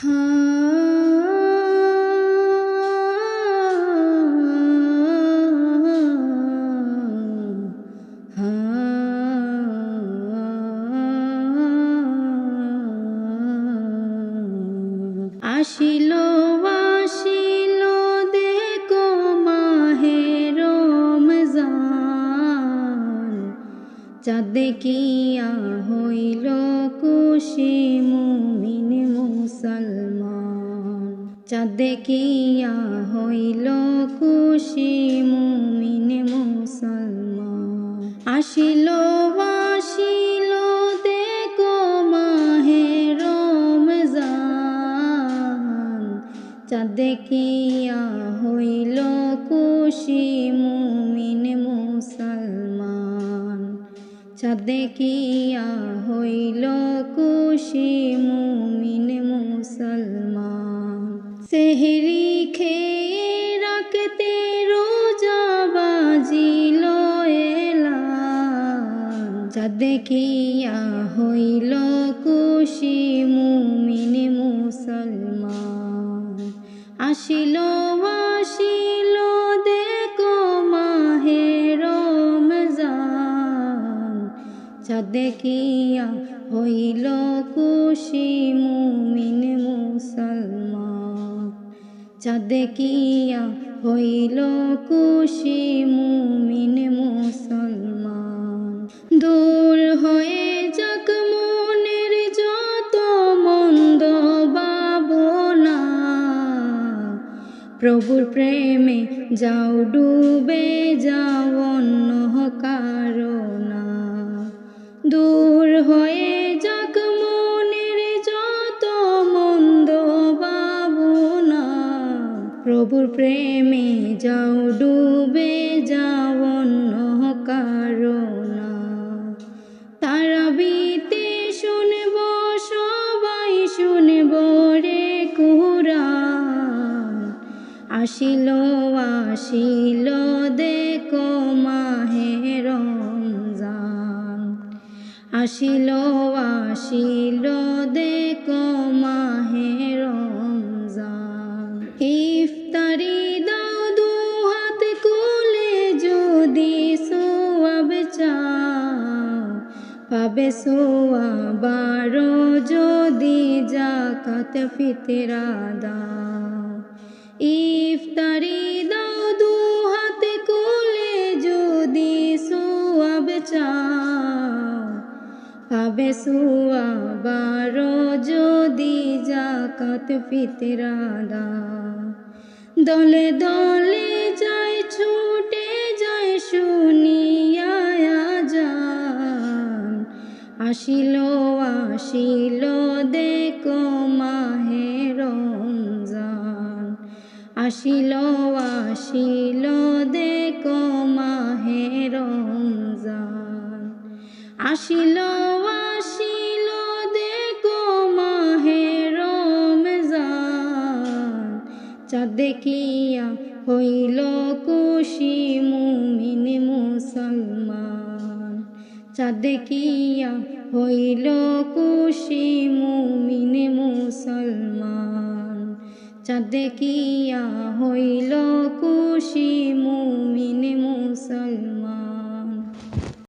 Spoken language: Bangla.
আসিল আসিল দেখো মাহে রমজান, চাঁদ দেখিয়া হইল খুশি মুমিন মুসলমান। চাঁদ দেখিয়া হইল খুশি মুমিন মুসলমান। আসিল আসিল দেখো মাহে রমজান, চাঁদ দেখিয়া হইল খুশি মুমিন মুসলমান। চাঁদ দেখিয়া হইল খুশি মুমিন মুসলমান। সেহরি খেয়ে রাখতে রোজা বাজিল এলান, চাঁদ দেখিয়া হইল খুশি মুমিন মুসলমান। আসিল আসিল দেখো মাহে রমজান, চাঁদ দেখিয়া হইল খুশি মুমিন মুসলমান। চাঁদ দেখিয়া হইল খুশি মুমিন মুসলমান। দূর হয়ে যাক মনের যত মন্দ ভাবনা, প্রভুর প্রেমে যাও ডুবে যাও অন্য কারণা। দূর হয়ে যাক মনের যত মন্দ ভাবনা, প্রভুর প্রেমে যাও ডুবে যাও অন্য কারণা। তারাবিতে শুনব সবাই শুনব রে কুরআন, আসিল আসিল দেখো মাহে রমজান। আসিল আসিল দেখো মাহে রমজান। ইফতারি দাও দু হাত খুলে যদি সওয়াব চাও, পাবে সওয়াব আরো যদি যাকাত ফিতরা দাও। ইফতারি দাও দু হাত খুলে যদি সওয়াব চাও, পাবে সওয়াব আরো যদি যাকাত ফিতরা দাও। দলে দলে যায় ছুটে যায় শুনিয়া আযান, আসিল আসিল দেখো মাহে রমজান। আসিল আসিল দেখো মাহে রমজান। আসিল আসিল দেখো মাহে রমজান, চাঁদ দেখিয়া হইল খুশি মুমিন মুসলমান। চাঁদ দেখিয়া হইল খুশি মুমিন মুসলমান। চাঁদ দেখিয়া হইল খুশি মুমিন মুসলমান।